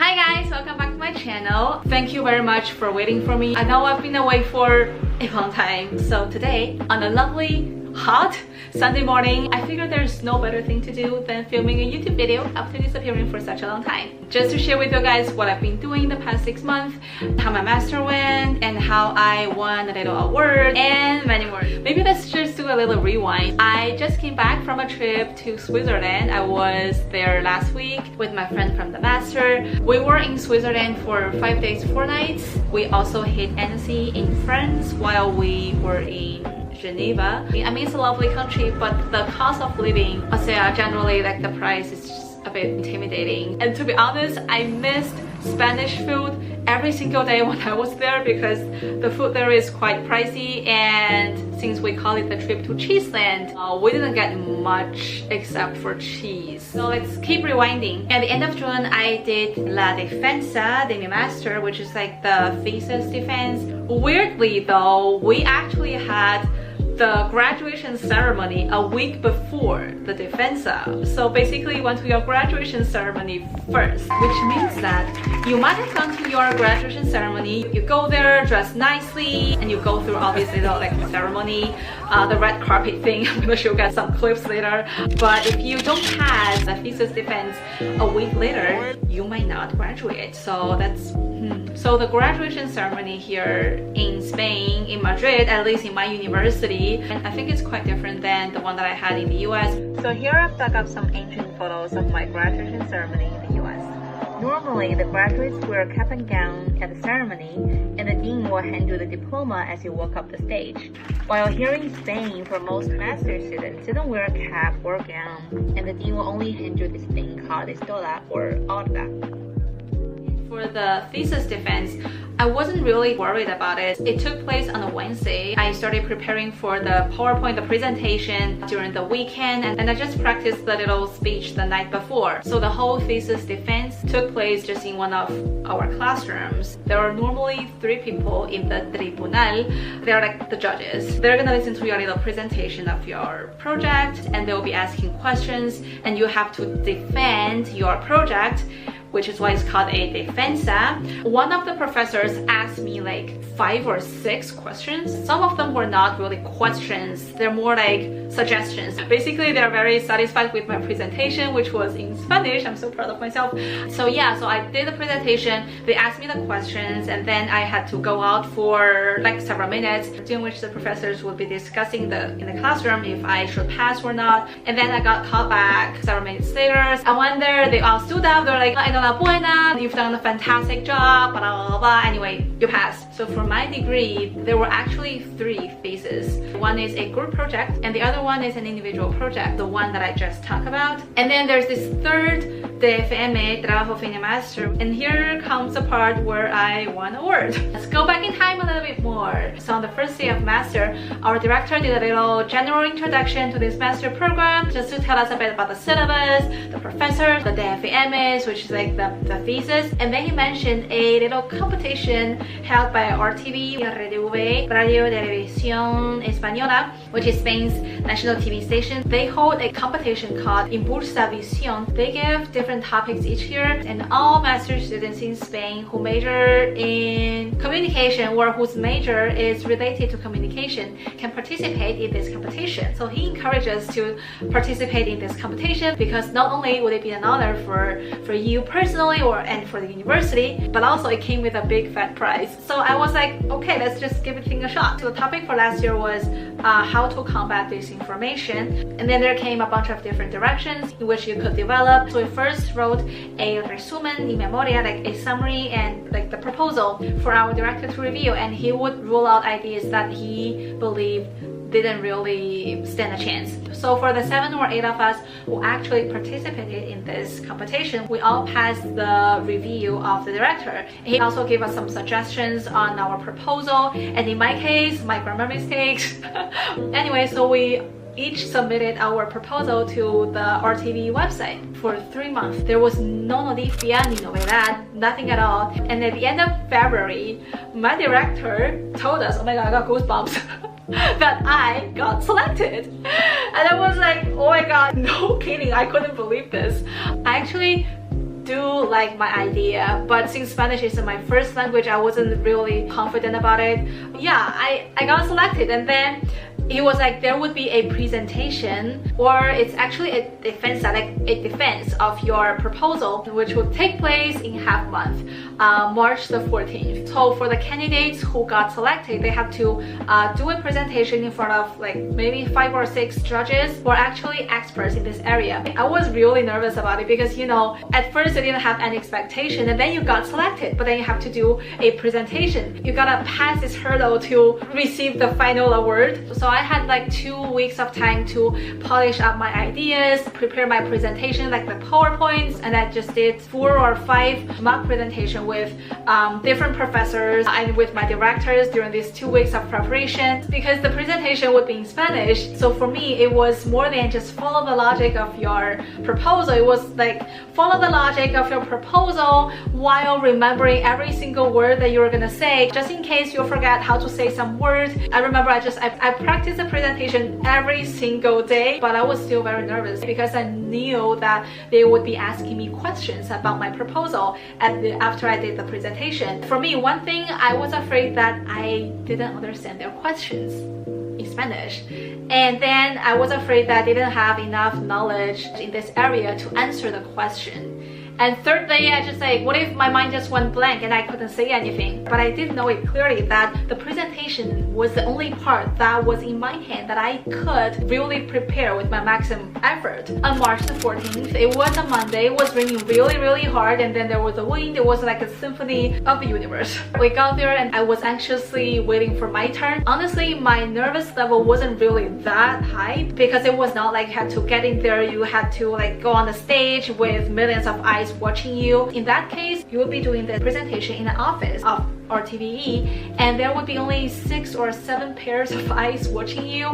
Hi guys, welcome back to my channel. Thank you very much for waiting for me. I know I've been away for a long time. So today, on a lovely, hot Sunday morning, I figured there's no better thing to do than filming a YouTube video after disappearing for such a long time. Just to share with you guys what I've been doing the past 6 months, how my master went, and how I won a little award, and many more. Maybe let's just do a little rewind. I just came back from a trip to Switzerland. I was there last week with my friend from the master. We were in Switzerland for 5 days, 4 nights. We also hit Annecy in France while we were in Geneva. I mean, it's a lovely country, but the cost of living, I'll say generally like the price is just a bit intimidating. And to be honest, I missed Spanish food every single day when I was there because the food there is quite pricey, and since we call it the trip to Cheeseland, we didn't get much except for cheese. So let's keep rewinding. At the end of June, I did La Defensa de mi master, which is like the thesis defense. Weirdly though, we actually had the graduation ceremony a week before the defensa. So basically you went to your graduation ceremony first, which means that you might have gone to your graduation ceremony, you go there dressed nicely, and you go through all these little like ceremony, the red carpet thing. I'm gonna show you guys some clips later. But if you don't pass the thesis defense a week later, you might not graduate. So that's So the graduation ceremony here in Spain, in Madrid, at least in my university, and I think it's quite different than the one that I had in the US. So here I've dug up some ancient photos of my graduation ceremony in the US. Normally, the graduates wear a cap and gown at the ceremony, and the dean will hand you the diploma as you walk up the stage. While here in Spain, for most master's students, they don't wear a cap or gown, and the dean will only hand you this thing called estola or autograph. For the thesis defense, I wasn't really worried about it. It took place on a Wednesday. I started preparing for the PowerPoint, the presentation during the weekend, and I just practiced the little speech the night before. So the whole thesis defense took place just in one of our classrooms. There are normally 3 people in the tribunal. They're like the judges. They're gonna listen to your little presentation of your project, and they'll be asking questions, and you have to defend your project, which is why it's called a defensa. One of the professors asked me like 5 or 6 questions. Some of them were not really questions, they're more like suggestions. Basically, they're very satisfied with my presentation, which was in Spanish. I'm so proud of myself. So yeah, so I did the presentation, they asked me the questions, and then I had to go out for like several minutes, during which the professors would be discussing in the classroom if I should pass or not. And then I got called back several minutes later. I went there, they all stood up, they're like, "Enhorabuena, you've done a fantastic job, blah, blah, blah." Anyway, you passed. So for my degree, there were actually 3 phases. One is a group project, and the other one is an individual project, the one that I just talked about. And then there's this third TFM, Trabajo Fin de Master. And here comes the part where I won an award. Let's go back in time a little bit more. So on the first day of master, our director did a little general introduction to this master program, just to tell us a bit about the syllabus, the professors, the TFMs, which is like the thesis. And then he mentioned a little competition held by Rtve, Radio Televisión Española, which is Spain's national TV station. They hold a competition called Impulsa Visión. They give different topics each year, and all master students in Spain who major in communication or whose major is related to communication can participate in this competition. So he encouraged us to participate in this competition because not only would it be an honor for you personally and for the university, but also it came with a big fat prize. So I was like, okay, let's just give it a shot. So the topic for last year was how to combat disinformation, and then there came a bunch of different directions in which you could develop. So we first wrote a resumen in memoria, like a summary and like the proposal for our director to review, and he would rule out ideas that he believed didn't really stand a chance. So for the 7 or 8 of us who actually participated in this competition, we all passed the review of the director. He also gave us some suggestions on our proposal, and in my case, my grammar mistakes. Anyway, so we each submitted our proposal to the Rtve website for 3 months. There was no noticia ni novedad, nothing at all. And at the end of February, my director told us, oh my god, I got goosebumps, that I got selected. And I was like, oh my god, no kidding, I couldn't believe this. I actually do like my idea, but since Spanish is my first language, I wasn't really confident about it. Yeah, I got selected, and then it was like there would be a presentation, or it's actually a defense of your proposal, which will take place in half month, March the 14th. So for the candidates who got selected, they have to do a presentation in front of like maybe 5 or 6 judges who are actually experts in this area. I was really nervous about it because, you know, at first I didn't have any expectation, and then you got selected, but then you have to do a presentation. You gotta pass this hurdle to receive the final award. So I had like 2 weeks of time to polish up my ideas, prepare my presentation, like the PowerPoints, and I just did 4 or 5 mock presentation with different professors and with my directors during these 2 weeks of preparation, because the presentation would be in Spanish. So for me, it was more than just follow the logic of your proposal. It was like follow the logic of your proposal while remembering every single word that you're gonna say, just in case you forget how to say some words. I remember I practiced the presentation every single day, but I was still very nervous because I knew that they would be asking me questions about my proposal after I did the presentation. For me, one thing, I was afraid that I didn't understand their questions in Spanish, and then I was afraid that I didn't have enough knowledge in this area to answer the question. And thirdly, I just like, what if my mind just went blank and I couldn't say anything? But I did know it clearly that the presentation was the only part that was in my hand that I could really prepare with my maximum effort. On March the 14th, it was a Monday, it was raining really hard, and then there was a wind. It was like a symphony of the universe. We got there and I was anxiously waiting for my turn. Honestly, my nervous level wasn't really that high because it was not like you had to get in there, you had to like go on the stage with millions of eyes watching you. In that case, you will be doing the presentation in the office of Rtve, and there would be only 6 or 7 pairs of eyes watching you,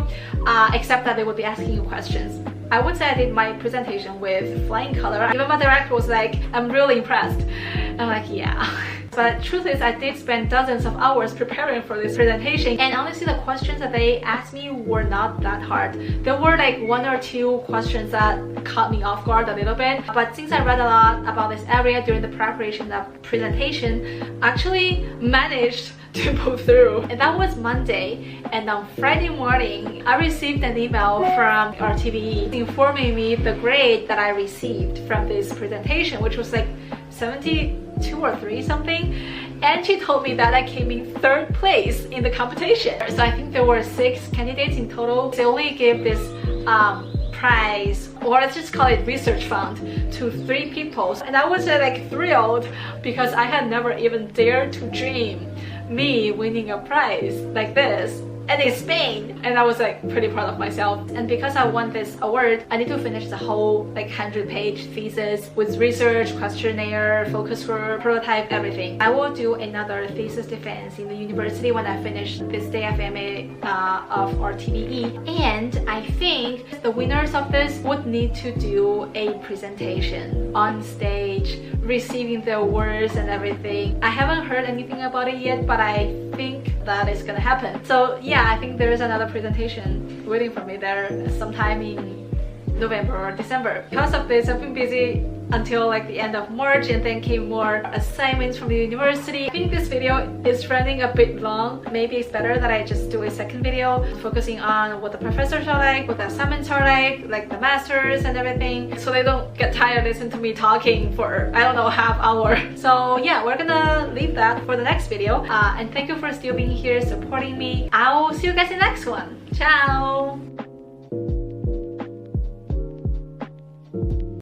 except that they would be asking you questions. I would say I did my presentation with flying color. Even my director was like, I'm really impressed. I'm like, yeah. But truth is, I did spend dozens of hours preparing for this presentation, and honestly the questions that they asked me were not that hard. There were like 1 or 2 questions that caught me off guard a little bit, but since I read a lot about this area during the preparation of presentation, I actually managed to move through. And that was Monday, and on Friday morning I received an email from Rtve informing me the grade that I received from this presentation, which was like 72 or 3 something, and she told me that I came in 3rd place in the competition. So I think there were 6 candidates in total. They only gave this prize, or let's just call it research fund, to 3 people, and I was like thrilled because I had never even dared to dream me winning a prize like this, and in Spain, and I was like pretty proud of myself. And because I won this award, I need to finish the whole like 100-page thesis with research, questionnaire, focus group, prototype, everything. I will do another thesis defense in the university when I finish this DFMA of Rtve, and I think the winners of this would need to do a presentation on stage, receiving the awards and everything. I haven't heard anything about it yet, but I think that is gonna happen. So yeah, I think there is another presentation waiting for me there sometime in November or December. Because of this, I've been busy until like the end of March, and then came more assignments from the university. I think this video is running a bit long. Maybe it's better that I just do a second video focusing on what the professors are like, what the assignments are like the masters and everything, so they don't get tired listening to me talking for, I don't know, half hour. So yeah, we're gonna leave that for the next video. And thank you for still being here supporting me. I'll see you guys in the next one. Ciao!